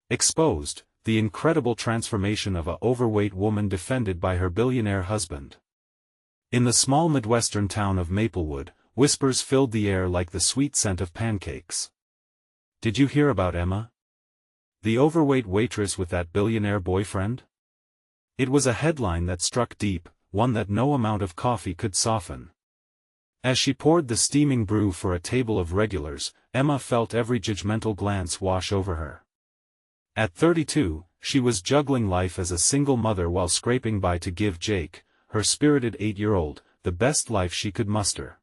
Exposed, the incredible transformation of a overweight woman defended by her billionaire husband. In the small Midwestern town of Maplewood, whispers filled the air like the sweet scent of pancakes. Did you hear about Emma? The overweight waitress with that billionaire boyfriend? It was a headline that struck deep, one that no amount of coffee could soften. As she poured the steaming brew for a table of regulars, Emma felt every judgmental glance wash over her. At 32, she was juggling life as a single mother while scraping by to give Jake, her spirited 8-year-old, the best life she could muster.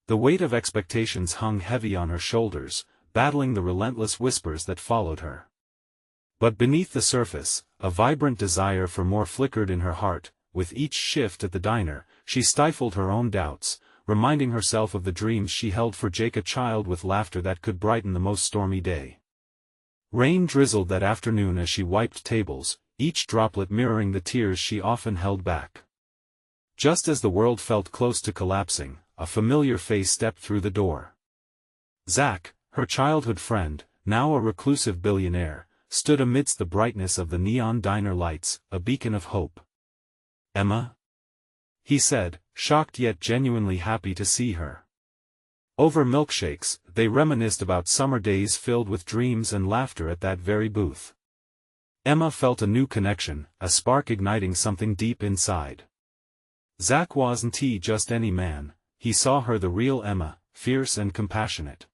The weight of expectations hung heavy on her shoulders, battling the relentless whispers that followed her. But beneath the surface, a vibrant desire for more flickered in her heart. With each shift at the diner, she stifled her own doubts, reminding herself of the dreams she held for Jake, a child with laughter that could brighten the most stormy day. Rain drizzled that afternoon as she wiped tables, each droplet mirroring the tears she often held back. Just as the world felt close to collapsing, a familiar face stepped through the door. Zach, her childhood friend, now a reclusive billionaire, stood amidst the brightness of the neon diner lights, a beacon of hope. "Emma?" he said, shocked yet genuinely happy to see her. Over milkshakes, they reminisced about summer days filled with dreams and laughter at that very booth. Emma felt a new connection, a spark igniting something deep inside. Zach wasn't just any man, he saw her, the real Emma, fierce and compassionate.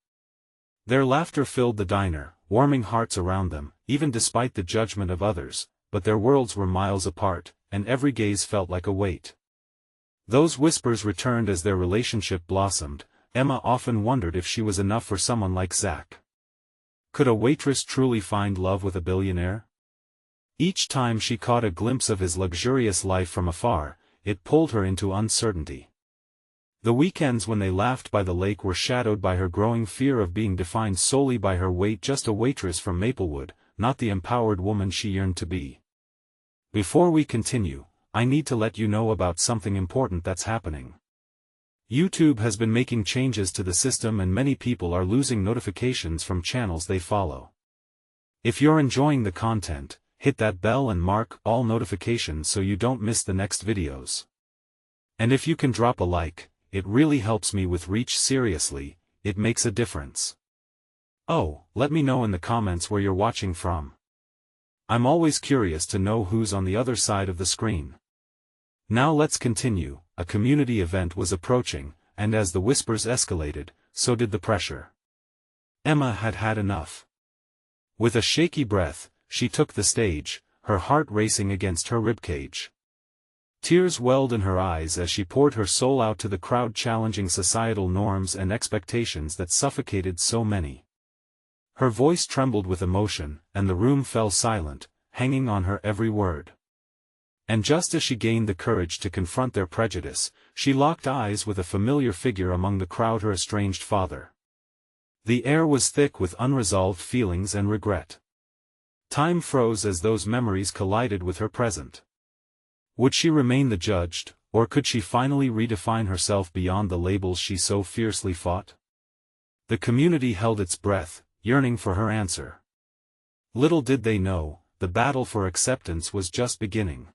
Their laughter filled the diner, warming hearts around them, even despite the judgment of others, but their worlds were miles apart, and every gaze felt like a weight. Those whispers returned as their relationship blossomed. Emma often wondered if she was enough for someone like Zach. Could a waitress truly find love with a billionaire? Each time she caught a glimpse of his luxurious life from afar, it pulled her into uncertainty. The weekends when they laughed by the lake were shadowed by her growing fear of being defined solely by her weight, just a waitress from Maplewood, not the empowered woman she yearned to be. Before we continue, I need to let you know about something important that's happening. YouTube has been making changes to the system and many people are losing notifications from channels they follow. If you're enjoying the content, hit that bell and mark all notifications so you don't miss the next videos. And if you can drop a like, it really helps me with reach. Seriously, it makes a difference. Oh, let me know in the comments where you're watching from. I'm always curious to know who's on the other side of the screen. Now let's continue. A community event was approaching, and as the whispers escalated, so did the pressure. Emma had had enough. With a shaky breath, she took the stage, her heart racing against her ribcage. Tears welled in her eyes as she poured her soul out to the crowd, challenging societal norms and expectations that suffocated so many. Her voice trembled with emotion, and the room fell silent, hanging on her every word. And just as she gained the courage to confront their prejudice, she locked eyes with a familiar figure among the crowd, her estranged father. The air was thick with unresolved feelings and regret. Time froze as those memories collided with her present. Would she remain the judged, or could she finally redefine herself beyond the labels she so fiercely fought? The community held its breath, yearning for her answer. Little did they know, the battle for acceptance was just beginning.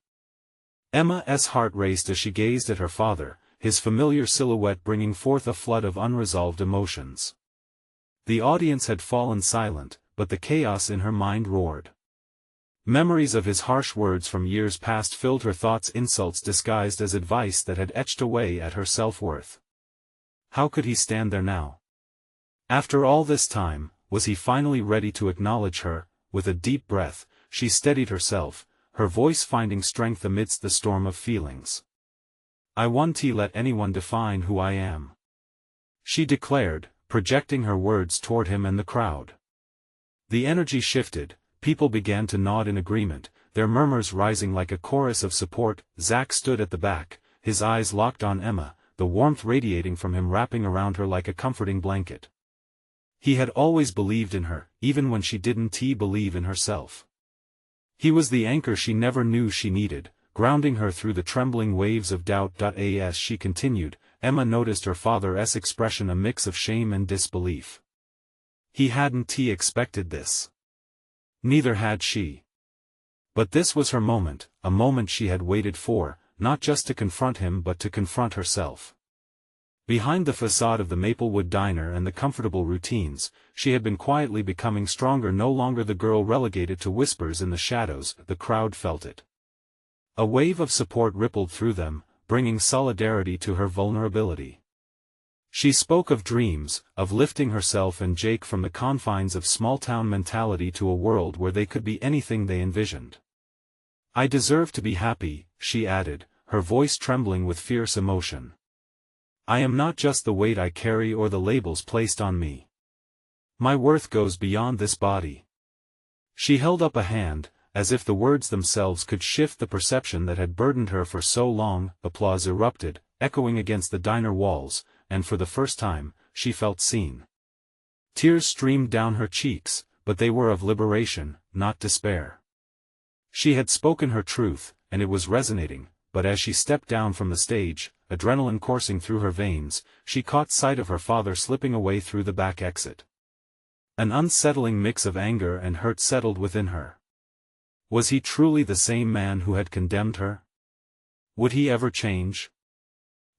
Emma's heart raced as she gazed at her father, his familiar silhouette bringing forth a flood of unresolved emotions. The audience had fallen silent, but the chaos in her mind roared. Memories of his harsh words from years past filled her thoughts, insults disguised as advice that had etched away at her self-worth. How could he stand there now? After all this time, was he finally ready to acknowledge her? With a deep breath, she steadied herself, her voice finding strength amidst the storm of feelings. "I won't let anyone define who I am," she declared, projecting her words toward him and the crowd. The energy shifted, people began to nod in agreement, their murmurs rising like a chorus of support. Zach stood at the back, his eyes locked on Emma, the warmth radiating from him wrapping around her like a comforting blanket. He had always believed in her, even when she didn't believe in herself. He was the anchor she never knew she needed, grounding her through the trembling waves of doubt. As she continued, Emma noticed her father's expression, a mix of shame and disbelief. He hadn't expected this. Neither had she. But this was her moment, a moment she had waited for, not just to confront him but to confront herself. Behind the facade of the Maplewood diner and the comfortable routines, she had been quietly becoming stronger, no longer the girl relegated to whispers in the shadows. The crowd felt it. A wave of support rippled through them, bringing solidarity to her vulnerability. She spoke of dreams, of lifting herself and Jake from the confines of small-town mentality to a world where they could be anything they envisioned. "I deserve to be happy," she added, her voice trembling with fierce emotion. "I am not just the weight I carry or the labels placed on me. My worth goes beyond this body." She held up a hand, as if the words themselves could shift the perception that had burdened her for so long. Applause erupted, echoing against the diner walls, and for the first time, she felt seen. Tears streamed down her cheeks, but they were of liberation, not despair. She had spoken her truth, and it was resonating, but as she stepped down from the stage, adrenaline coursing through her veins, she caught sight of her father slipping away through the back exit. An unsettling mix of anger and hurt settled within her. Was he truly the same man who had condemned her? Would he ever change?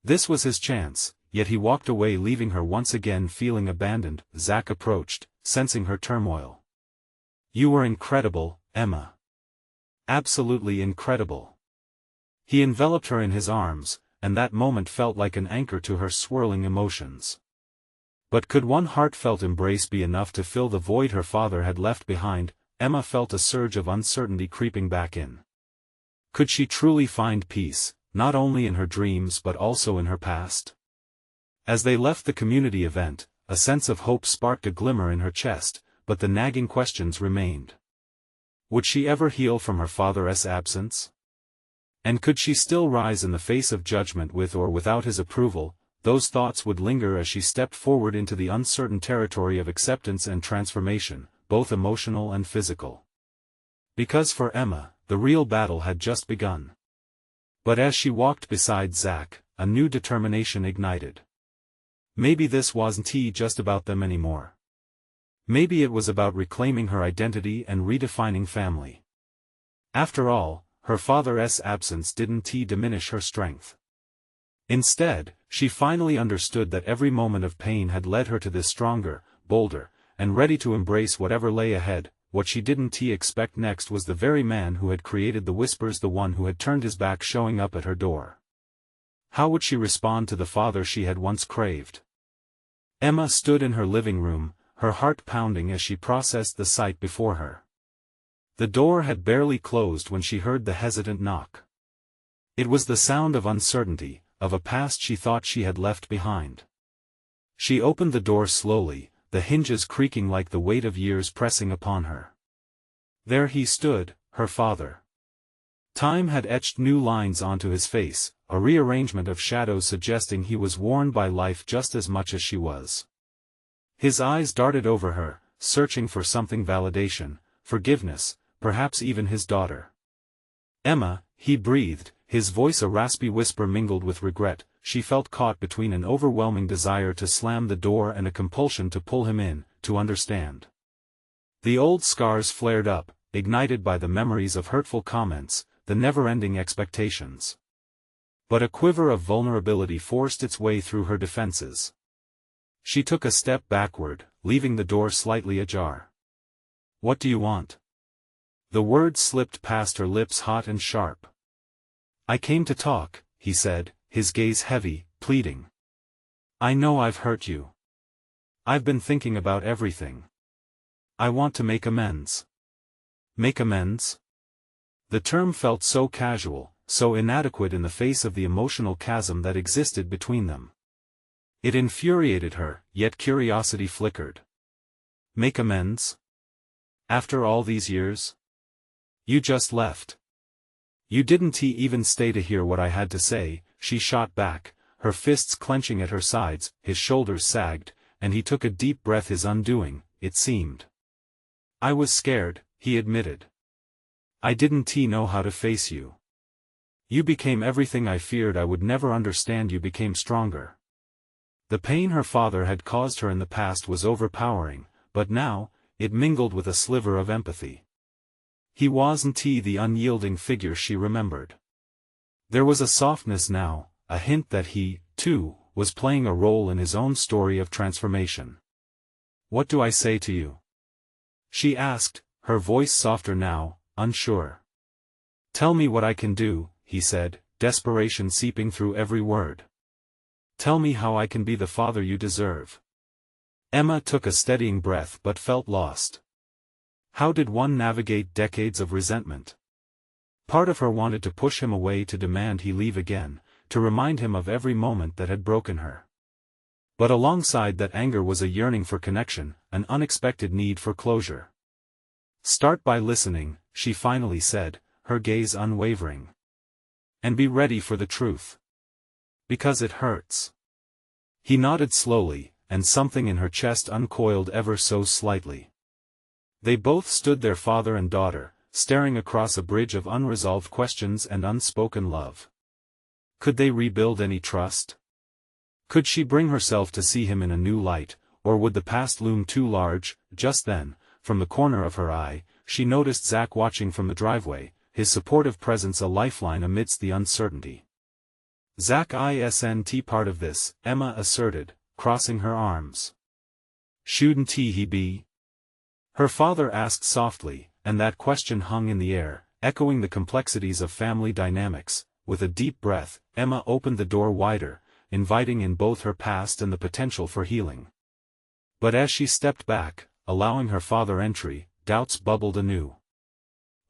This was his chance, yet he walked away, leaving her once again feeling abandoned. Zach approached, sensing her turmoil. "You were incredible, Emma. Absolutely incredible." He enveloped her in his arms, and that moment felt like an anchor to her swirling emotions. But could one heartfelt embrace be enough to fill the void her father had left behind? Emma felt a surge of uncertainty creeping back in. Could she truly find peace, not only in her dreams but also in her past? As they left the community event, a sense of hope sparked a glimmer in her chest, but the nagging questions remained. Would she ever heal from her father's absence? And could she still rise in the face of judgment with or without his approval? Those thoughts would linger as she stepped forward into the uncertain territory of acceptance and transformation, both emotional and physical. Because for Emma, the real battle had just begun. But as she walked beside Zach, a new determination ignited. Maybe this wasn't just about them anymore. Maybe it was about reclaiming her identity and redefining family. After all, her father's absence didn't diminish her strength. Instead, she finally understood that every moment of pain had led her to this stronger, bolder, and ready to embrace whatever lay ahead. What she didn't expect next was the very man who had created the whispers, the one who had turned his back, showing up at her door. How would she respond to the father she had once craved? Emma stood in her living room, her heart pounding as she processed the sight before her. The door had barely closed when she heard the hesitant knock. It was the sound of uncertainty, of a past she thought she had left behind. She opened the door slowly, the hinges creaking like the weight of years pressing upon her. There he stood, her father. Time had etched new lines onto his face, a rearrangement of shadows suggesting he was worn by life just as much as she was. His eyes darted over her, searching for something: validation, forgiveness, perhaps even his daughter. "Emma," he breathed, his voice a raspy whisper mingled with regret. She felt caught between an overwhelming desire to slam the door and a compulsion to pull him in, to understand. The old scars flared up, ignited by the memories of hurtful comments, the never-ending expectations. But a quiver of vulnerability forced its way through her defenses. She took a step backward, leaving the door slightly ajar. "What do you want?" The words slipped past her lips, hot and sharp. "I came to talk," he said, his gaze heavy, pleading. "I know I've hurt you. I've been thinking about everything. I want to make amends." Make amends? The term felt so casual, so inadequate in the face of the emotional chasm that existed between them. It infuriated her, yet curiosity flickered. Make amends? After all these years? You just left. You didn't even stay to hear what I had to say. She shot back, her fists clenching at her sides. His shoulders sagged, and he took a deep breath, his undoing, it seemed. "I was scared," he admitted. "I didn't know how to face you. You became everything I feared I would never understand. You became stronger." The pain her father had caused her in the past was overpowering, but now, it mingled with a sliver of empathy. He wasn't the unyielding figure she remembered. There was a softness now, a hint that he, too, was playing a role in his own story of transformation. "What do I say to you?" she asked, her voice softer now, unsure. "Tell me what I can do," he said, desperation seeping through every word. "Tell me how I can be the father you deserve." Emma took a steadying breath but felt lost. How did one navigate decades of resentment? Part of her wanted to push him away, to demand he leave again, to remind him of every moment that had broken her. But alongside that anger was a yearning for connection, an unexpected need for closure. "Start by listening," she finally said, her gaze unwavering. "And be ready for the truth. Because it hurts." He nodded slowly, and something in her chest uncoiled ever so slightly. They both stood there, father and daughter, staring across a bridge of unresolved questions and unspoken love. Could they rebuild any trust? Could she bring herself to see him in a new light, or would the past loom too large? Just then, from the corner of her eye, she noticed Zach watching from the driveway, his supportive presence a lifeline amidst the uncertainty. "Zach isn't part of this," Emma asserted, crossing her arms. "Shouldn't he be?" her father asked softly, and that question hung in the air, echoing the complexities of family dynamics. With a deep breath, Emma opened the door wider, inviting in both her past and the potential for healing. But as she stepped back, allowing her father entry, doubts bubbled anew.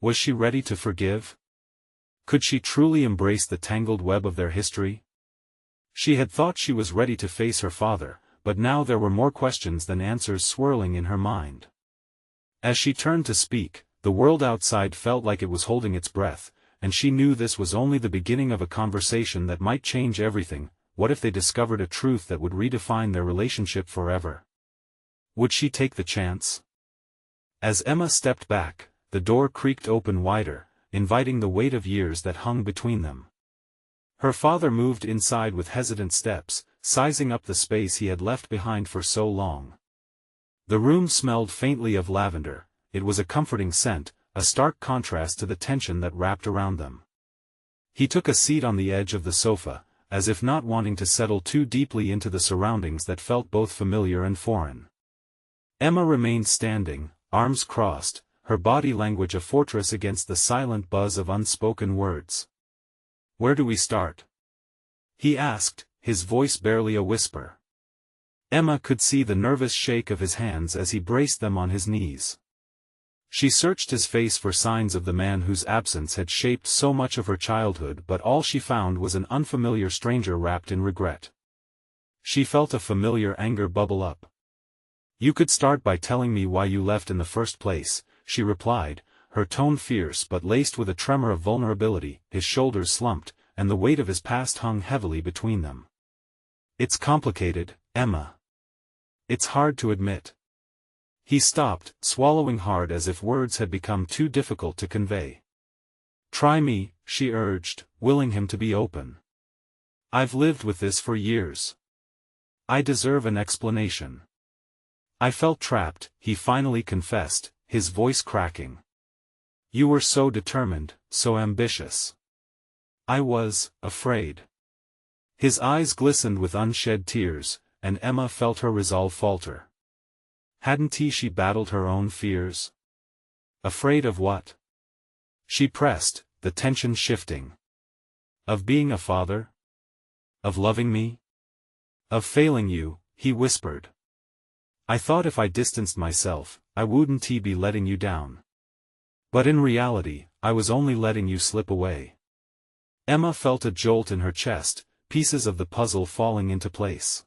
Was she ready to forgive? Could she truly embrace the tangled web of their history? She had thought she was ready to face her father, but now there were more questions than answers swirling in her mind. As she turned to speak, the world outside felt like it was holding its breath, and she knew this was only the beginning of a conversation that might change everything. What if they discovered a truth that would redefine their relationship forever? Would she take the chance? As Emma stepped back, the door creaked open wider, inviting the weight of years that hung between them. Her father moved inside with hesitant steps, sizing up the space he had left behind for so long. The room smelled faintly of lavender. It was a comforting scent, a stark contrast to the tension that wrapped around them. He took a seat on the edge of the sofa, as if not wanting to settle too deeply into the surroundings that felt both familiar and foreign. Emma remained standing, arms crossed, her body language a fortress against the silent buzz of unspoken words. "Where do we start?" he asked, his voice barely a whisper. Emma could see the nervous shake of his hands as he braced them on his knees. She searched his face for signs of the man whose absence had shaped so much of her childhood, but all she found was an unfamiliar stranger wrapped in regret. She felt a familiar anger bubble up. "You could start by telling me why you left in the first place," she replied, her tone fierce but laced with a tremor of vulnerability. His shoulders slumped, and the weight of his past hung heavily between them. "It's complicated, Emma. It's hard to admit." He stopped, swallowing hard as if words had become too difficult to convey. "Try me," she urged, willing him to be open. "I've lived with this for years. I deserve an explanation." "I felt trapped," he finally confessed, his voice cracking. "You were so determined, so ambitious. I was afraid." His eyes glistened with unshed tears, and Emma felt her resolve falter. Hadn't she battled her own fears? Afraid of what? She pressed, the tension shifting. "Of being a father? Of loving me? Of failing you," he whispered. "I thought if I distanced myself, I wouldn't be letting you down. But in reality, I was only letting you slip away." Emma felt a jolt in her chest, pieces of the puzzle falling into place.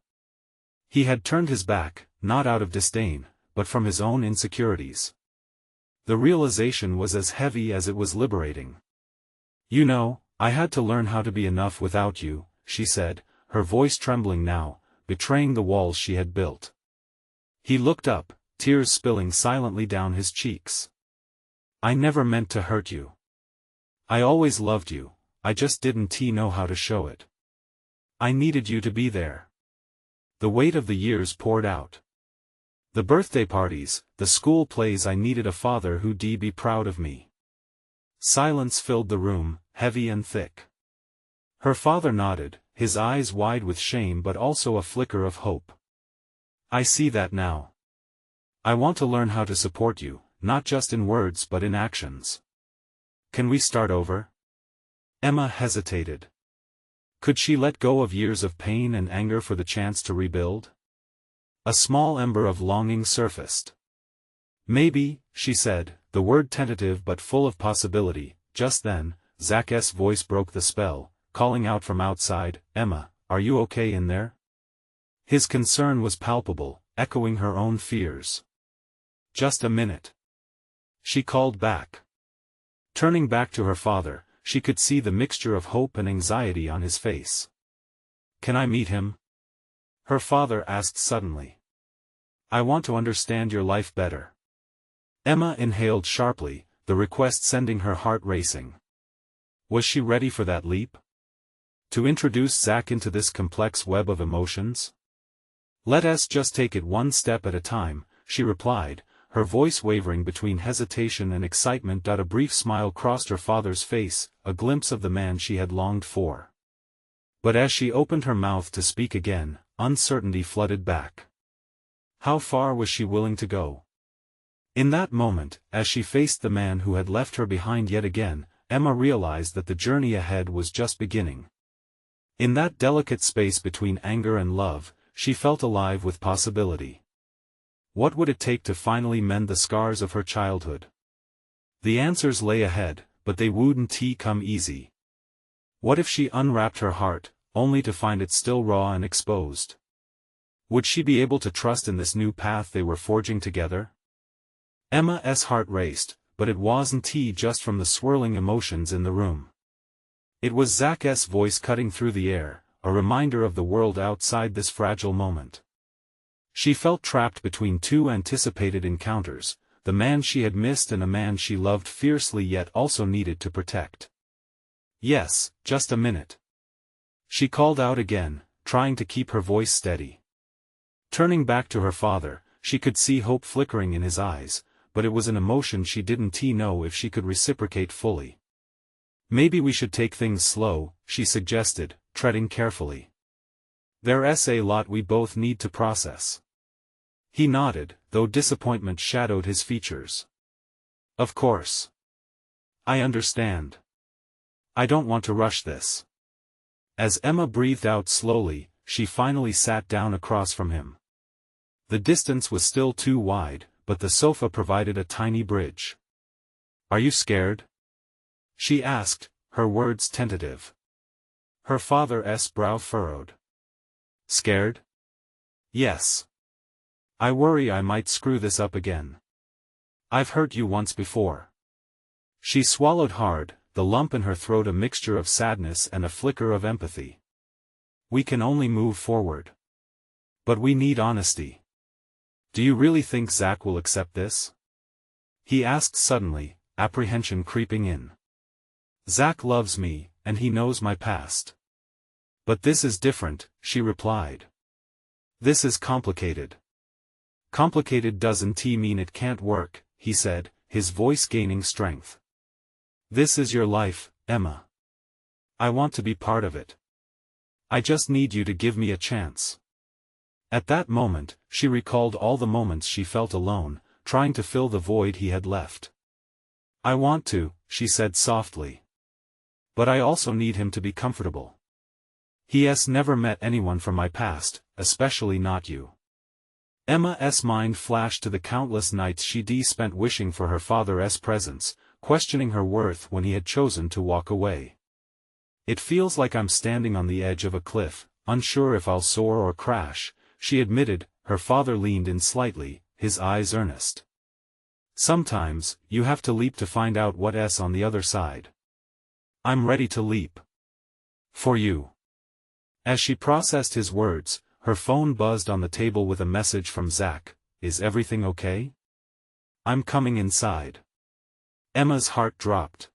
He had turned his back, not out of disdain, but from his own insecurities. The realization was as heavy as it was liberating. "You know, I had to learn how to be enough without you," she said, her voice trembling now, betraying the walls she had built. He looked up, tears spilling silently down his cheeks. "I never meant to hurt you. I always loved you, I just didn't know how to show it. I needed you to be there." The weight of the years poured out. The birthday parties, the school plays. I needed a father who'd be proud of me. Silence filled the room, heavy and thick. Her father nodded, his eyes wide with shame but also a flicker of hope. I see that now. I want to learn how to support you, not just in words but in actions. Can we start over? Emma hesitated. Could she let go of years of pain and anger for the chance to rebuild? A small ember of longing surfaced. Maybe, she said, the word tentative but full of possibility. Just then, Zach's voice broke the spell, calling out from outside, Emma, are you okay in there? His concern was palpable, echoing her own fears. Just a minute. She called back. Turning back to her father, she could see the mixture of hope and anxiety on his face. Can I meet him? Her father asked suddenly. I want to understand your life better. Emma inhaled sharply, the request sending her heart racing. Was she ready for that leap? To introduce Zach into this complex web of emotions? Let us just take it one step at a time, she replied, her voice wavering between hesitation and excitement. A brief smile crossed her father's face, a glimpse of the man she had longed for. But as she opened her mouth to speak again, uncertainty flooded back. How far was she willing to go? In that moment, as she faced the man who had left her behind yet again, Emma realized that the journey ahead was just beginning. In that delicate space between anger and love, she felt alive with possibility. What would it take to finally mend the scars of her childhood? The answers lay ahead, but they wouldn't come easy. What if she unwrapped her heart, only to find it still raw and exposed? Would she be able to trust in this new path they were forging together? Emma's heart raced, but it wasn't just from the swirling emotions in the room. It was Zach's voice cutting through the air, a reminder of the world outside this fragile moment. She felt trapped between two anticipated encounters, the man she had missed and a man she loved fiercely yet also needed to protect. Yes, just a minute. She called out again, trying to keep her voice steady. Turning back to her father, she could see hope flickering in his eyes, but it was an emotion she didn't know if she could reciprocate fully. Maybe we should take things slow, she suggested, treading carefully. There's a lot we both need to process. He nodded, though disappointment shadowed his features. Of course. I understand. I don't want to rush this. As Emma breathed out slowly, she finally sat down across from him. The distance was still too wide, but the sofa provided a tiny bridge. Are you scared? She asked, her words tentative. Her father's brow furrowed. Scared? Yes. I worry I might screw this up again. I've hurt you once before. She swallowed hard, the lump in her throat a mixture of sadness and a flicker of empathy. We can only move forward. But we need honesty. Do you really think Zach will accept this? He asked suddenly, apprehension creeping in. Zach loves me, and he knows my past. But this is different, she replied. This is complicated. Complicated doesn't mean it can't work, he said, his voice gaining strength. This is your life, Emma. I want to be part of it. I just need you to give me a chance. At that moment, she recalled all the moments she felt alone, trying to fill the void he had left. I want to, she said softly. But I also need him to be comfortable. He has never met anyone from my past, especially not you. Emma's mind flashed to the countless nights she'd spent wishing for her father's presence, questioning her worth when he had chosen to walk away. It feels like I'm standing on the edge of a cliff, unsure if I'll soar or crash, she admitted. Her father leaned in slightly, his eyes earnest. Sometimes, you have to leap to find out what's on the other side. I'm ready to leap. For you. As she processed his words, her phone buzzed on the table with a message from Zach. Is everything okay? I'm coming inside. Emma's heart dropped.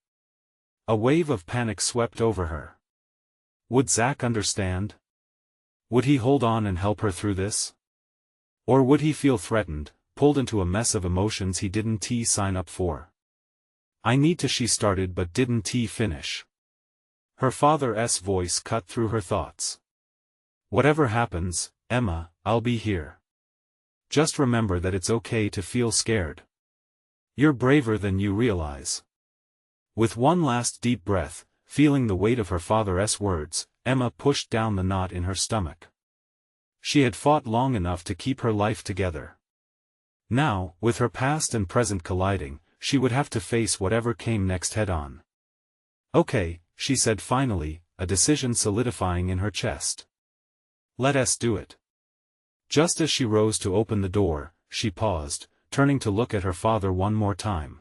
A wave of panic swept over her. Would Zach understand? Would he hold on and help her through this? Or would he feel threatened, pulled into a mess of emotions he didn't sign up for? I need to, she started but didn't finish. Her father's voice cut through her thoughts. Whatever happens, Emma, I'll be here. Just remember that it's okay to feel scared. You're braver than you realize. With one last deep breath, feeling the weight of her father's words, Emma pushed down the knot in her stomach. She had fought long enough to keep her life together. Now, with her past and present colliding, she would have to face whatever came next head-on. Okay, she said finally, a decision solidifying in her chest. Let us do it. Just as she rose to open the door, she paused, turning to look at her father one more time.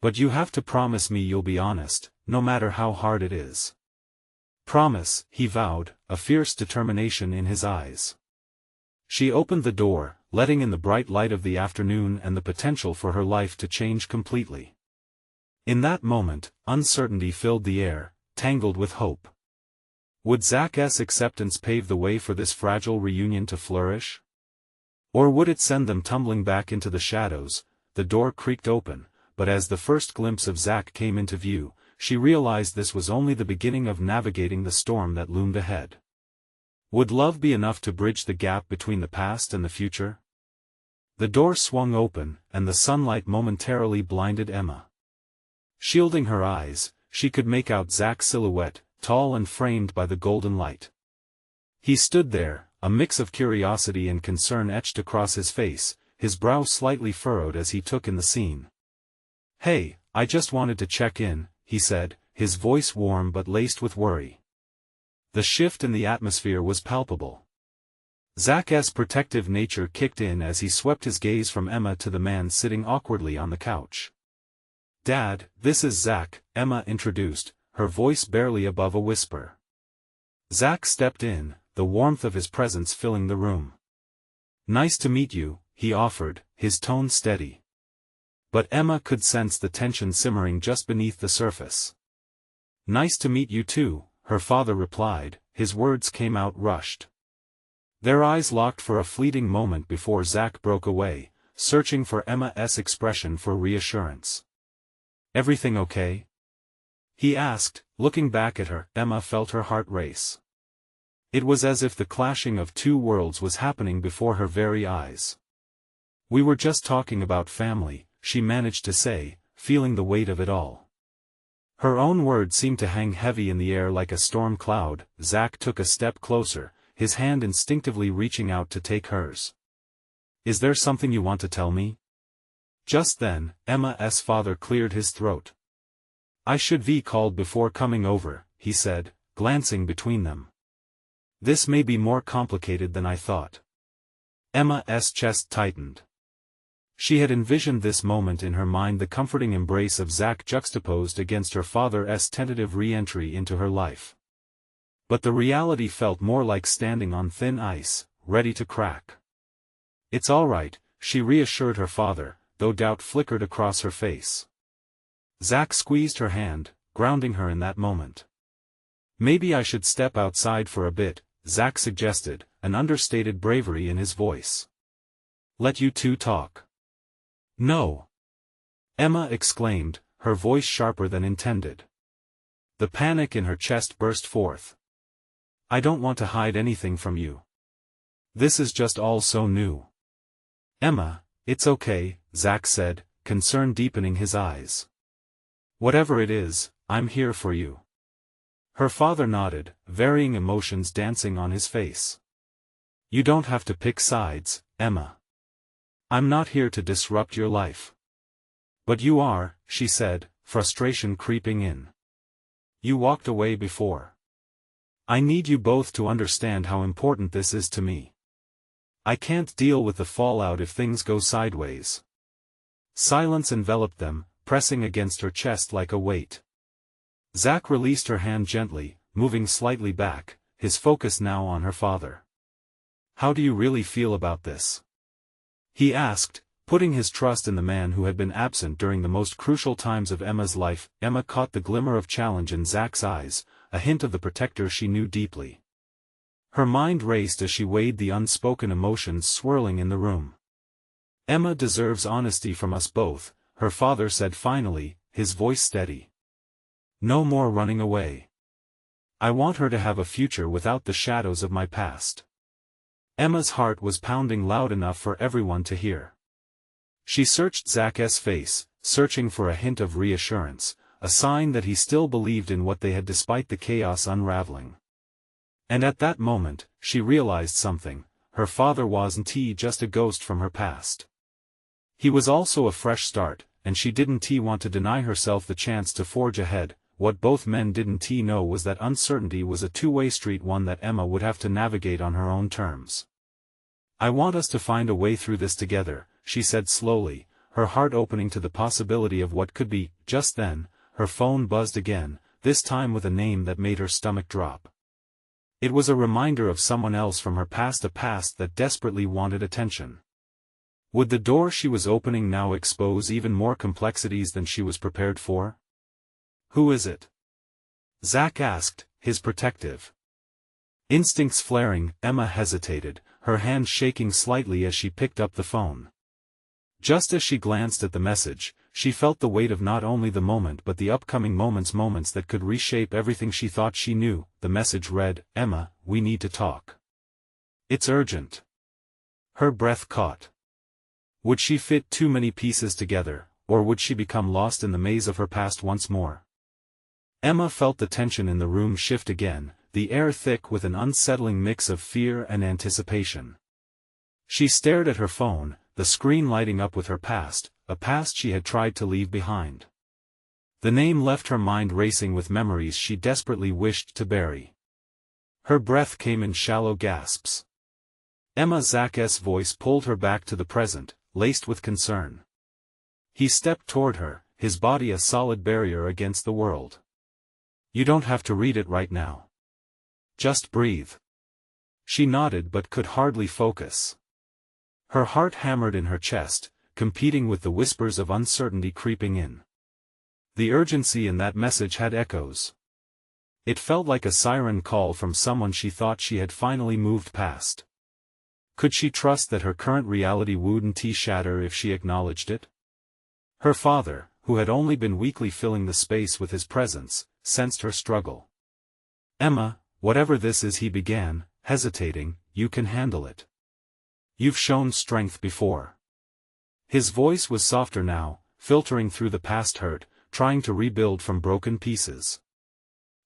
But you have to promise me you'll be honest, no matter how hard it is. Promise, he vowed, a fierce determination in his eyes. She opened the door, letting in the bright light of the afternoon and the potential for her life to change completely. In that moment, uncertainty filled the air, tangled with hope. Would Zach's acceptance pave the way for this fragile reunion to flourish? Or would it send them tumbling back into the shadows? The door creaked open, but as the first glimpse of Zach came into view, she realized this was only the beginning of navigating the storm that loomed ahead. Would love be enough to bridge the gap between the past and the future? The door swung open, and the sunlight momentarily blinded Emma. Shielding her eyes, she could make out Zach's silhouette, tall and framed by the golden light. He stood there, a mix of curiosity and concern etched across his face, his brow slightly furrowed as he took in the scene. Hey, I just wanted to check in, he said, his voice warm but laced with worry. The shift in the atmosphere was palpable. Zach's protective nature kicked in as he swept his gaze from Emma to the man sitting awkwardly on the couch. Dad, this is Zach, Emma introduced, her voice barely above a whisper. Zach stepped in, the warmth of his presence filling the room. Nice to meet you, he offered, his tone steady. But Emma could sense the tension simmering just beneath the surface. Nice to meet you too, her father replied, his words came out rushed. Their eyes locked for a fleeting moment before Zach broke away, searching for Emma's expression for reassurance. Everything okay? He asked, looking back at her. Emma felt her heart race. It was as if the clashing of two worlds was happening before her very eyes. We were just talking about family, she managed to say, feeling the weight of it all. Her own words seemed to hang heavy in the air like a storm cloud. Zach took a step closer, his hand instinctively reaching out to take hers. Is there something you want to tell me? Just then, Emma's father cleared his throat. I should be called before coming over, he said, glancing between them. This may be more complicated than I thought. Emma's chest tightened. She had envisioned this moment in her mind, the comforting embrace of Zach juxtaposed against her father's tentative re-entry into her life. But the reality felt more like standing on thin ice, ready to crack. It's all right, she reassured her father, though doubt flickered across her face. Zach squeezed her hand, grounding her in that moment. Maybe I should step outside for a bit, Zach suggested, an understated bravery in his voice. Let you two talk. No. Emma exclaimed, her voice sharper than intended. The panic in her chest burst forth. I don't want to hide anything from you. This is just all so new. Emma, it's okay, Zach said, concern deepening his eyes. Whatever it is, I'm here for you. Her father nodded, varying emotions dancing on his face. You don't have to pick sides, Emma. I'm not here to disrupt your life. But you are, she said, frustration creeping in. You walked away before. I need you both to understand how important this is to me. I can't deal with the fallout if things go sideways. Silence enveloped them, pressing against her chest like a weight. Zach released her hand gently, moving slightly back, his focus now on her father. How do you really feel about this? He asked, putting his trust in the man who had been absent during the most crucial times of Emma's life. Emma caught the glimmer of challenge in Zach's eyes, a hint of the protector she knew deeply. Her mind raced as she weighed the unspoken emotions swirling in the room. Emma deserves honesty from us both, her father said finally, his voice steady. No more running away. I want her to have a future without the shadows of my past. Emma's heart was pounding loud enough for everyone to hear. She searched Zach's face, searching for a hint of reassurance, a sign that he still believed in what they had despite the chaos unraveling. And at that moment, she realized something: her father wasn't just a ghost from her past. He was also a fresh start, and she didn't want to deny herself the chance to forge ahead. What both men didn't know was that uncertainty was a two-way street, one that Emma would have to navigate on her own terms. I want us to find a way through this together, she said slowly, her heart opening to the possibility of what could be. Just then, her phone buzzed again, this time with a name that made her stomach drop. It was a reminder of someone else from her past, a past that desperately wanted attention. Would the door she was opening now expose even more complexities than she was prepared for? Who is it? Zach asked, his protective instincts flaring. Emma hesitated, her hand shaking slightly as she picked up the phone. Just as she glanced at the message, she felt the weight of not only the moment but the upcoming moments that could reshape everything she thought she knew. The message read, "Emma, we need to talk. It's urgent." Her breath caught. Would she fit too many pieces together, or would she become lost in the maze of her past once more? Emma felt the tension in the room shift again, the air thick with an unsettling mix of fear and anticipation. She stared at her phone, the screen lighting up with her past, a past she had tried to leave behind. The name left her mind racing with memories she desperately wished to bury. Her breath came in shallow gasps. Zach's voice pulled her back to the present, laced with concern. He stepped toward her, his body a solid barrier against the world. "You don't have to read it right now. Just breathe." She nodded but could hardly focus. Her heart hammered in her chest, competing with the whispers of uncertainty creeping in. The urgency in that message had echoes. It felt like a siren call from someone she thought she had finally moved past. Could she trust that her current reality wouldn't shatter if she acknowledged it? Her father, who had only been weakly filling the space with his presence, sensed her struggle. "Emma, whatever this is," he began, hesitating, "you can handle it. You've shown strength before." His voice was softer now, filtering through the past hurt, trying to rebuild from broken pieces.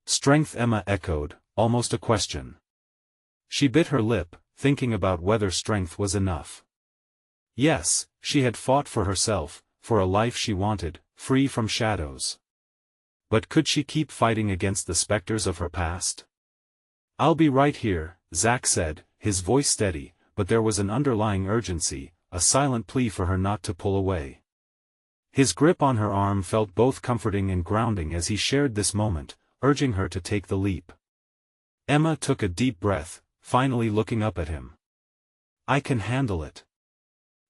"Strength?" Emma echoed, almost a question. She bit her lip, thinking about whether strength was enough. Yes, she had fought for herself, for a life she wanted, free from shadows. But could she keep fighting against the specters of her past? "I'll be right here," Zach said, his voice steady, but there was an underlying urgency, a silent plea for her not to pull away. His grip on her arm felt both comforting and grounding as he shared this moment, urging her to take the leap. Emma took a deep breath, finally looking up at him. "I can handle it.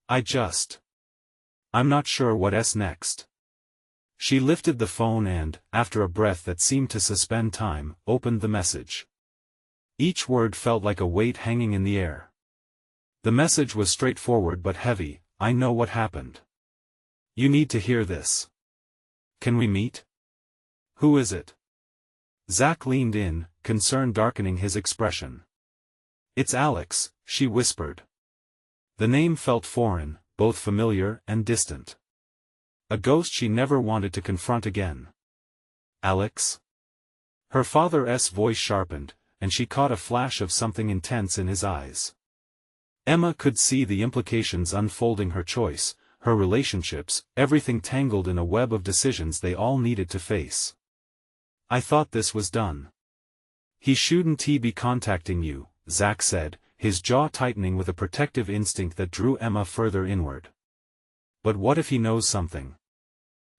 I'm not sure what's next." She lifted the phone and, after a breath that seemed to suspend time, opened the message. Each word felt like a weight hanging in the air. The message was straightforward but heavy. "I know what happened. You need to hear this. Can we meet?" "Who is it?" Zach leaned in, concern darkening his expression. "It's Alex," she whispered. The name felt foreign, both familiar and distant. A ghost she never wanted to confront again. "Alex?" Her father's voice sharpened, and she caught a flash of something intense in his eyes. Emma could see the implications unfolding: her choice, her relationships, everything tangled in a web of decisions they all needed to face. "I thought this was done." "He shouldn't be contacting you," Zach said, his jaw tightening with a protective instinct that drew Emma further inward. "But what if he knows something?"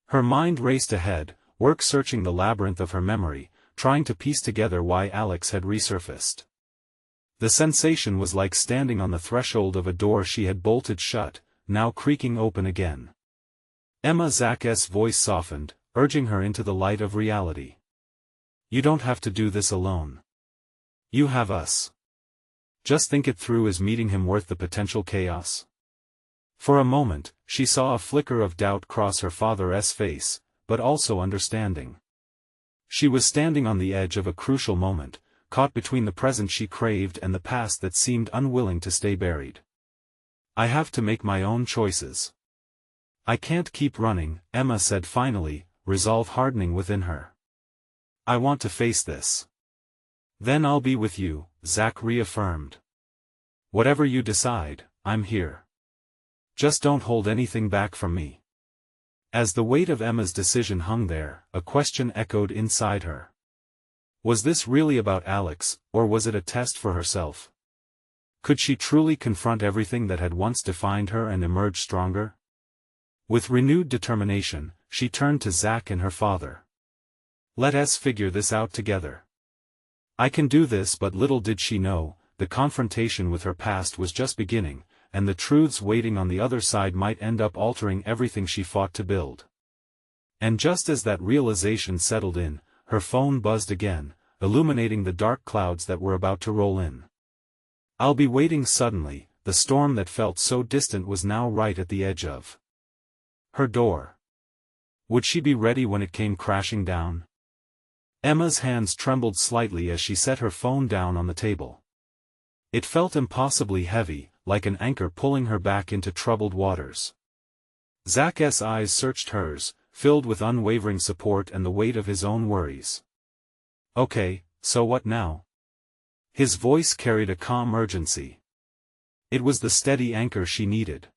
Her mind raced ahead, searching the labyrinth of her memory, trying to piece together why Alex had resurfaced. The sensation was like standing on the threshold of a door she had bolted shut, now creaking open again. Zach's voice softened, urging her into the light of reality. "You don't have to do this alone. You have us. Just think it through. Is meeting him worth the potential chaos?" For a moment, she saw a flicker of doubt cross her father's face, but also understanding. She was standing on the edge of a crucial moment, caught between the present she craved and the past that seemed unwilling to stay buried. I have to make my own choices. I can't keep running, Emma said finally, resolve hardening within her. I want to face this. Then I'll be with you, Zach reaffirmed. Whatever you decide, I'm here. Just don't hold anything back from me. As the weight of Emma's decision hung there, a question echoed inside her. Was this really about Alex, or was it a test for herself? Could she truly confront everything that had once defined her and emerge stronger? With renewed determination, she turned to Zach and her father. Let us figure this out together. I can do this, but little did she know, the confrontation with her past was just beginning, and the truths waiting on the other side might end up altering everything she fought to build. And just as that realization settled in, her phone buzzed again, illuminating the dark clouds that were about to roll in. I'll be waiting. Suddenly, the storm that felt so distant was now right at the edge of her door. Would she be ready when it came crashing down? Emma's hands trembled slightly as she set her phone down on the table. It felt impossibly heavy, like an anchor pulling her back into troubled waters. Zach's eyes searched hers, filled with unwavering support and the weight of his own worries. Okay, so what now? His voice carried a calm urgency. It was the steady anchor she needed.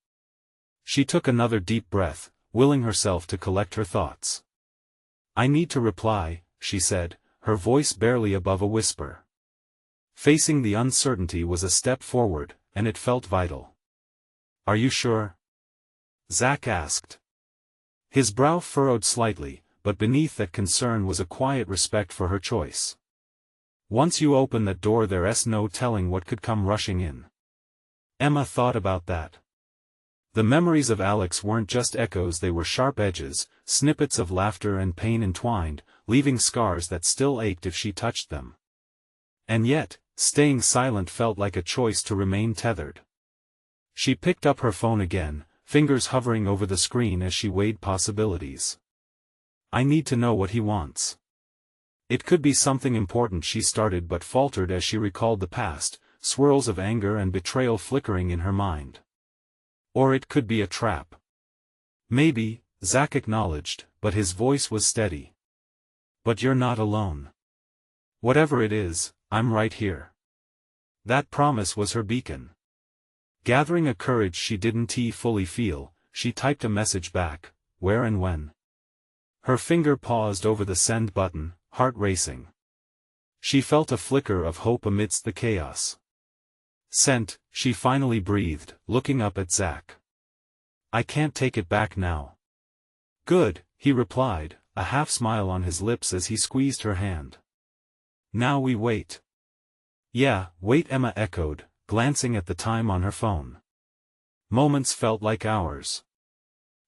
She took another deep breath, willing herself to collect her thoughts. I need to reply, she said, her voice barely above a whisper. Facing the uncertainty was a step forward, and it felt vital. Are you sure? Zach asked. His brow furrowed slightly, but beneath that concern was a quiet respect for her choice. Once you open that door, there's no telling what could come rushing in. Emma thought about that. The memories of Alex weren't just echoes, they were sharp edges, snippets of laughter and pain entwined, leaving scars that still ached if she touched them. And yet, staying silent felt like a choice to remain tethered. She picked up her phone again, fingers hovering over the screen as she weighed possibilities. I need to know what he wants. It could be something important, she started but faltered as she recalled the past, swirls of anger and betrayal flickering in her mind. Or it could be a trap. Maybe, Zach acknowledged, but his voice was steady. But you're not alone. Whatever it is, I'm right here. That promise was her beacon. Gathering a courage she didn't fully feel, she typed a message back, where and when. Her finger paused over the send button, heart racing. She felt a flicker of hope amidst the chaos. Sent, she finally breathed, looking up at Zach. I can't take it back now. Good, he replied, a half smile on his lips as he squeezed her hand. Now we wait. Yeah, wait, Emma echoed, glancing at the time on her phone. Moments felt like hours.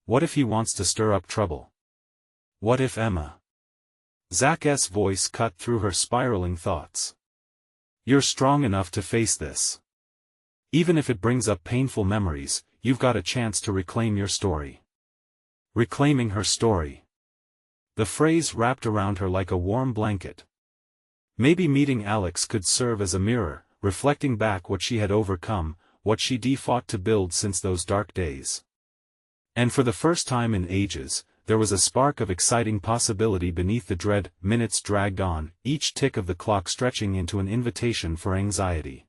What if he wants to stir up trouble? What if Emma? Zach's voice cut through her spiraling thoughts. You're strong enough to face this. Even if it brings up painful memories, you've got a chance to reclaim your story. Reclaiming her story. The phrase wrapped around her like a warm blanket. Maybe meeting Alex could serve as a mirror, reflecting back what she had overcome, what she fought to build since those dark days. And for the first time in ages, there was a spark of exciting possibility beneath the dread. Minutes dragged on, each tick of the clock stretching into an invitation for anxiety.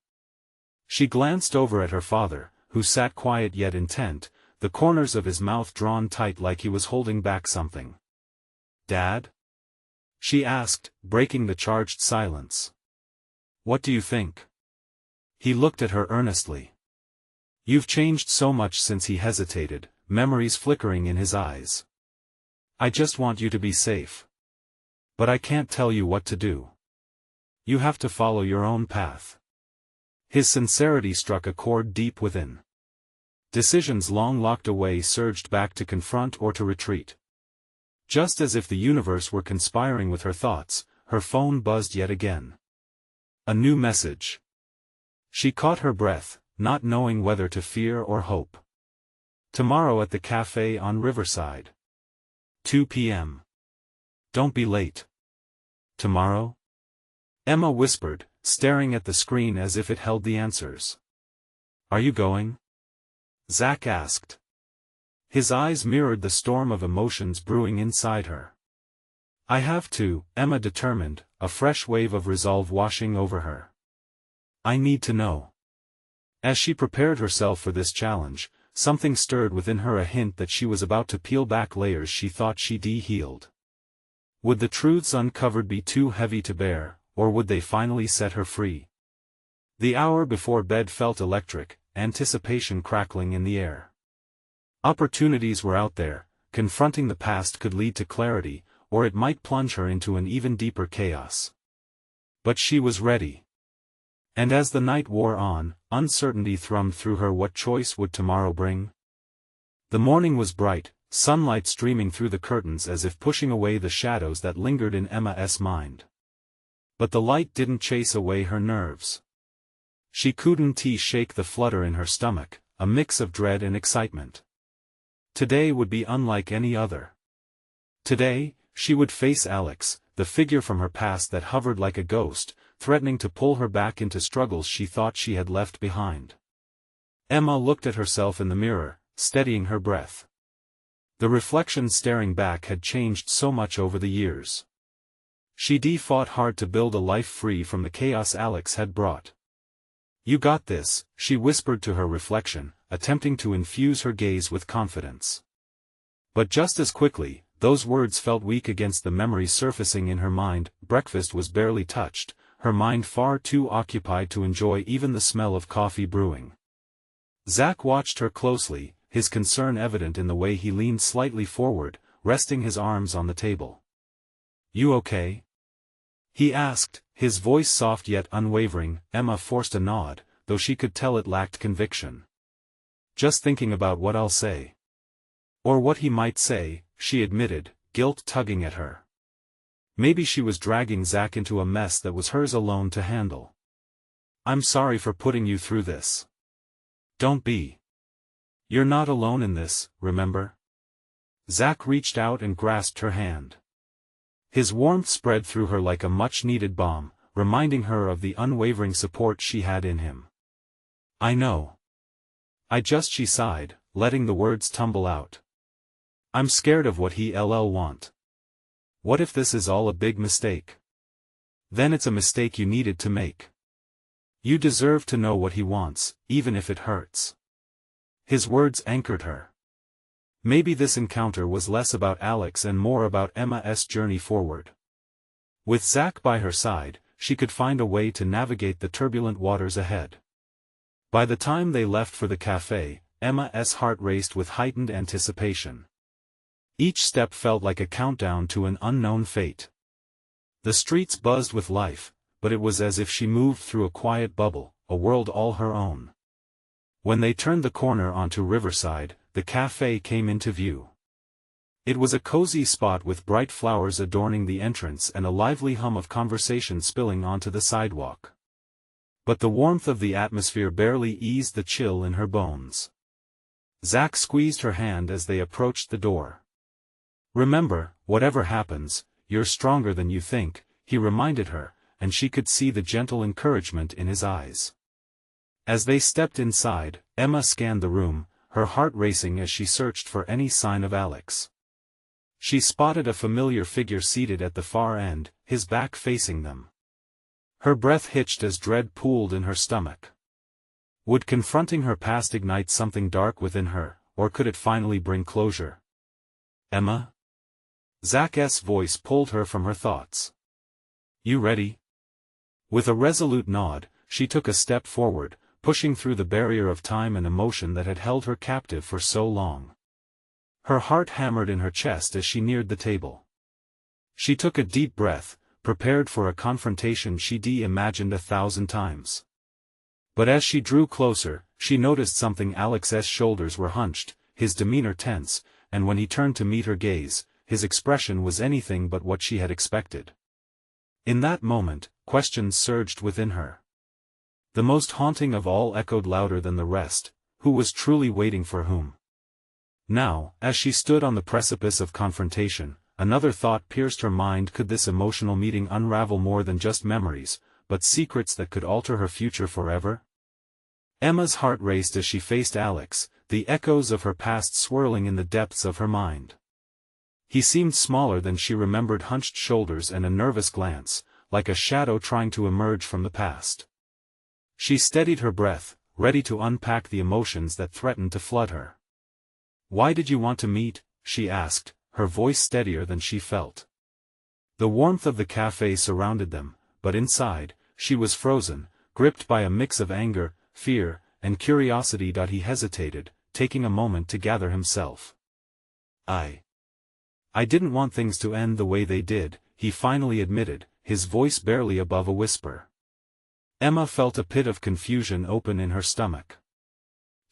She glanced over at her father, who sat quiet yet intent, the corners of his mouth drawn tight like he was holding back something. Dad? She asked, breaking the charged silence. What do you think? He looked at her earnestly. You've changed so much since. He hesitated, memories flickering in his eyes. I just want you to be safe. But I can't tell you what to do. You have to follow your own path. His sincerity struck a chord deep within. Decisions long locked away surged back to confront or to retreat. Just as if the universe were conspiring with her thoughts, her phone buzzed yet again. A new message. She caught her breath, not knowing whether to fear or hope. Tomorrow at the cafe on Riverside. 2 p.m. Don't be late. Tomorrow? Emma whispered, staring at the screen as if it held the answers. Are you going? Zach asked. His eyes mirrored the storm of emotions brewing inside her. I have to, Emma determined, a fresh wave of resolve washing over her. I need to know. As she prepared herself for this challenge, something stirred within her, a hint that she was about to peel back layers she thought she'd healed. Would the truths uncovered be too heavy to bear, or would they finally set her free? The hour before bed felt electric, anticipation crackling in the air. Opportunities were out there, confronting the past could lead to clarity, or it might plunge her into an even deeper chaos. But she was ready. And as the night wore on, uncertainty thrummed through her. What choice would tomorrow bring? The morning was bright, sunlight streaming through the curtains as if pushing away the shadows that lingered in Emma's mind. But the light didn't chase away her nerves. She couldn't shake the flutter in her stomach, a mix of dread and excitement. Today would be unlike any other. Today, she would face Alex, the figure from her past that hovered like a ghost, threatening to pull her back into struggles she thought she had left behind. Emma looked at herself in the mirror, steadying her breath. The reflection staring back had changed so much over the years. She'd fought hard to build a life free from the chaos Alex had brought. You got this, she whispered to her reflection, attempting to infuse her gaze with confidence. But just as quickly, those words felt weak against the memories surfacing in her mind. Breakfast was barely touched, her mind far too occupied to enjoy even the smell of coffee brewing. Zach watched her closely, his concern evident in the way he leaned slightly forward, resting his arms on the table. You okay? He asked, his voice soft yet unwavering. Emma forced a nod, though she could tell it lacked conviction. Just thinking about what I'll say. Or what he might say, she admitted, guilt tugging at her. Maybe she was dragging Zach into a mess that was hers alone to handle. I'm sorry for putting you through this. Don't be. You're not alone in this, remember? Zach reached out and grasped her hand. His warmth spread through her like a much-needed balm, reminding her of the unwavering support she had in him. I know. She sighed, letting the words tumble out. I'm scared of what he'll want. What if this is all a big mistake? Then it's a mistake you needed to make. You deserve to know what he wants, even if it hurts. His words anchored her. Maybe this encounter was less about Alex and more about Emma's journey forward. With Zach by her side, she could find a way to navigate the turbulent waters ahead. By the time they left for the cafe, Emma's heart raced with heightened anticipation. Each step felt like a countdown to an unknown fate. The streets buzzed with life, but it was as if she moved through a quiet bubble, a world all her own. When they turned the corner onto Riverside, the cafe came into view. It was a cozy spot with bright flowers adorning the entrance and a lively hum of conversation spilling onto the sidewalk. But the warmth of the atmosphere barely eased the chill in her bones. Zach squeezed her hand as they approached the door. Remember, whatever happens, you're stronger than you think, he reminded her, and she could see the gentle encouragement in his eyes. As they stepped inside, Emma scanned the room, her heart racing as she searched for any sign of Alex. She spotted a familiar figure seated at the far end, his back facing them. Her breath hitched as dread pooled in her stomach. Would confronting her past ignite something dark within her, or could it finally bring closure? Emma? Zach's voice pulled her from her thoughts. You ready? With a resolute nod, she took a step forward, pushing through the barrier of time and emotion that had held her captive for so long. Her heart hammered in her chest as she neared the table. She took a deep breath, prepared for a confrontation she'd imagined 1,000 times. But as she drew closer, she noticed something. Alex's shoulders were hunched, his demeanor tense, and when he turned to meet her gaze, his expression was anything but what she had expected. In that moment, questions surged within her. The most haunting of all echoed louder than the rest: who was truly waiting for whom? Now, as she stood on the precipice of confrontation, another thought pierced her mind: could this emotional meeting unravel more than just memories, but secrets that could alter her future forever? Emma's heart raced as she faced Alex, the echoes of her past swirling in the depths of her mind. He seemed smaller than she remembered, hunched shoulders and a nervous glance, like a shadow trying to emerge from the past. She steadied her breath, ready to unpack the emotions that threatened to flood her. "Why did you want to meet?" she asked, her voice steadier than she felt. The warmth of the cafe surrounded them, but inside, she was frozen, gripped by a mix of anger, fear, and curiosity. He hesitated, taking a moment to gather himself. I didn't want things to end the way they did," he finally admitted, his voice barely above a whisper. Emma felt a pit of confusion open in her stomach.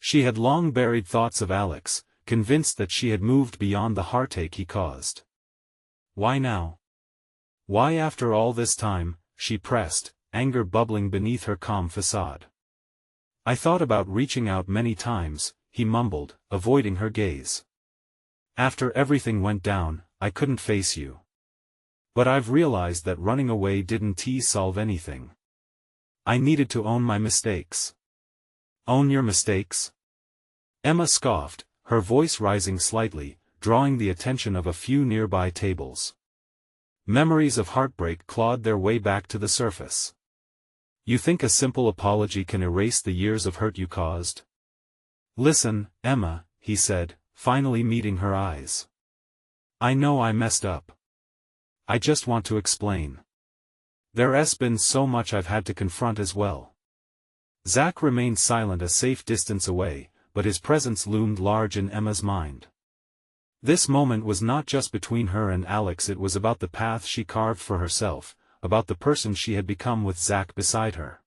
She had long buried thoughts of Alex, convinced that she had moved beyond the heartache he caused. Why now? Why after all this time? She pressed, anger bubbling beneath her calm facade. "I thought about reaching out many times," he mumbled, avoiding her gaze. "After everything went down, I couldn't face you. But I've realized that running away didn't solve anything. I needed to own my mistakes." "Own your mistakes?" Emma scoffed, her voice rising slightly, drawing the attention of a few nearby tables. Memories of heartbreak clawed their way back to the surface. "You think a simple apology can erase the years of hurt you caused?" "Listen, Emma," he said, finally meeting her eyes. "I know I messed up. I just want to explain. There's been so much I've had to confront as well." Zach remained silent a safe distance away, but his presence loomed large in Emma's mind. This moment was not just between her and Alex, it was about the path she carved for herself, about the person she had become with Zach beside her.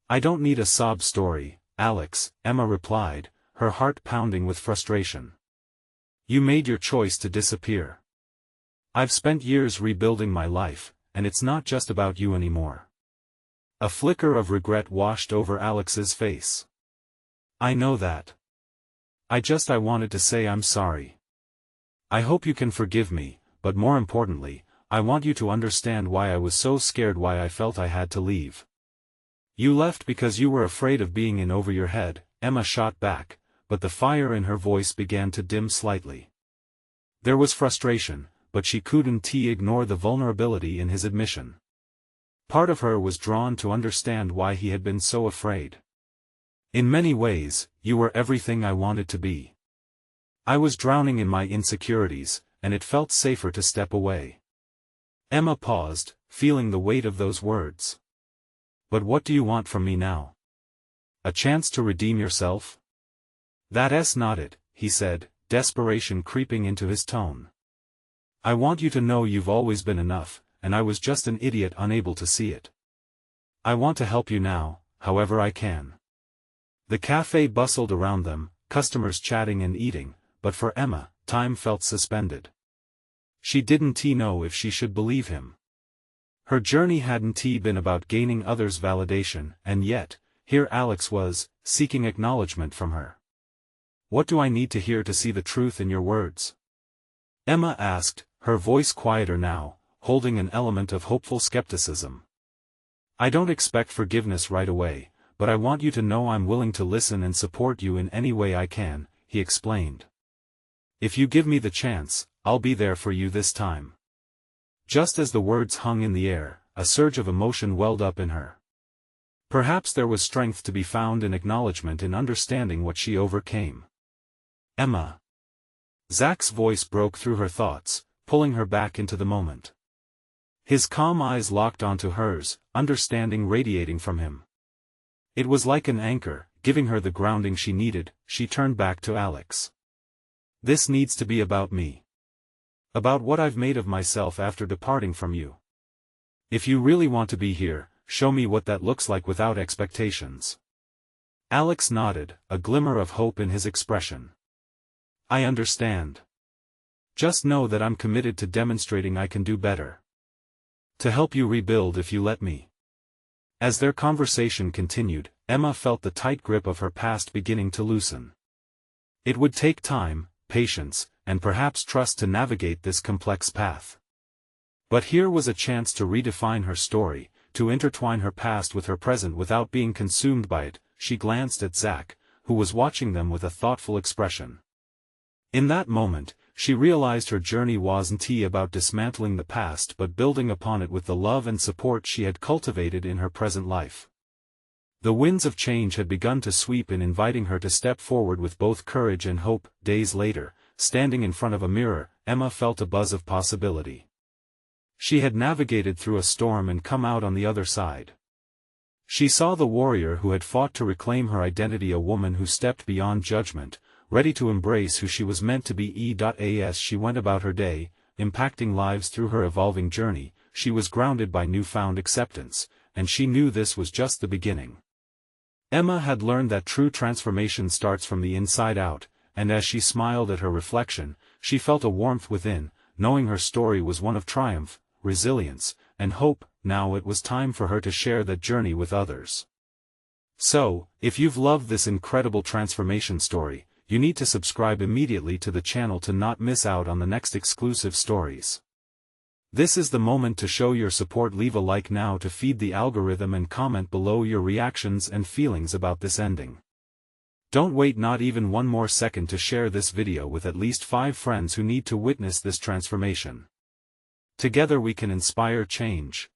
"I don't need a sob story, Alex," Emma replied, her heart pounding with frustration. "You made your choice to disappear. I've spent years rebuilding my life, and it's not just about you anymore." A flicker of regret washed over Alex's face. "I know that. I wanted to say I'm sorry. I hope you can forgive me, but more importantly, I want you to understand why I was so scared, why I felt I had to leave." "You left because you were afraid of being in over your head," Emma shot back, but the fire in her voice began to dim slightly. There was frustration, but she couldn't ignore the vulnerability in his admission. Part of her was drawn to understand why he had been so afraid. "In many ways, you were everything I wanted to be. I was drowning in my insecurities, and it felt safer to step away." Emma paused, feeling the weight of those words. "But what do you want from me now? A chance to redeem yourself?" "That's not it," he said, desperation creeping into his tone. "I want you to know you've always been enough, and I was just an idiot unable to see it. I want to help you now, however I can." The cafe bustled around them, customers chatting and eating, but for Emma, time felt suspended. She didn't know if she should believe him. Her journey hadn't been about gaining others' validation, and yet, here Alex was, seeking acknowledgement from her. "What do I need to hear to see the truth in your words?" Emma asked, her voice quieter now, holding an element of hopeful skepticism. "I don't expect forgiveness right away, but I want you to know I'm willing to listen and support you in any way I can," he explained. "If you give me the chance, I'll be there for you this time." Just as the words hung in the air, a surge of emotion welled up in her. Perhaps there was strength to be found in acknowledgement, in understanding what she overcame. "Emma." Zach's voice broke through her thoughts, pulling her back into the moment. His calm eyes locked onto hers, understanding radiating from him. It was like an anchor, giving her the grounding she needed. She turned back to Alex. "This needs to be about me. About what I've made of myself after departing from you. If you really want to be here, show me what that looks like without expectations." Alex nodded, a glimmer of hope in his expression. "I understand. Just know that I'm committed to demonstrating I can do better. To help you rebuild if you let me." As their conversation continued, Emma felt the tight grip of her past beginning to loosen. It would take time, patience, and perhaps trust to navigate this complex path. But here was a chance to redefine her story, to intertwine her past with her present without being consumed by it. She glanced at Zach, who was watching them with a thoughtful expression. In that moment, she realized her journey wasn't about dismantling the past but building upon it with the love and support she had cultivated in her present life. The winds of change had begun to sweep in, inviting her to step forward with both courage and hope. Days later, standing in front of a mirror, Emma felt a buzz of possibility. She had navigated through a storm and come out on the other side. She saw the warrior who had fought to reclaim her identity, a woman who stepped beyond judgment, ready to embrace who she was meant to be. As she went about her day, impacting lives through her evolving journey, she was grounded by newfound acceptance, and she knew this was just the beginning. Emma had learned that true transformation starts from the inside out, and as she smiled at her reflection, she felt a warmth within, knowing her story was one of triumph, resilience, and hope. Now it was time for her to share that journey with others. So, if you've loved this incredible transformation story, you need to subscribe immediately to the channel to not miss out on the next exclusive stories. This is the moment to show your support. Leave a like now to feed the algorithm and comment below your reactions and feelings about this ending. Don't wait not even one more second to share this video with at least 5 friends who need to witness this transformation. Together we can inspire change.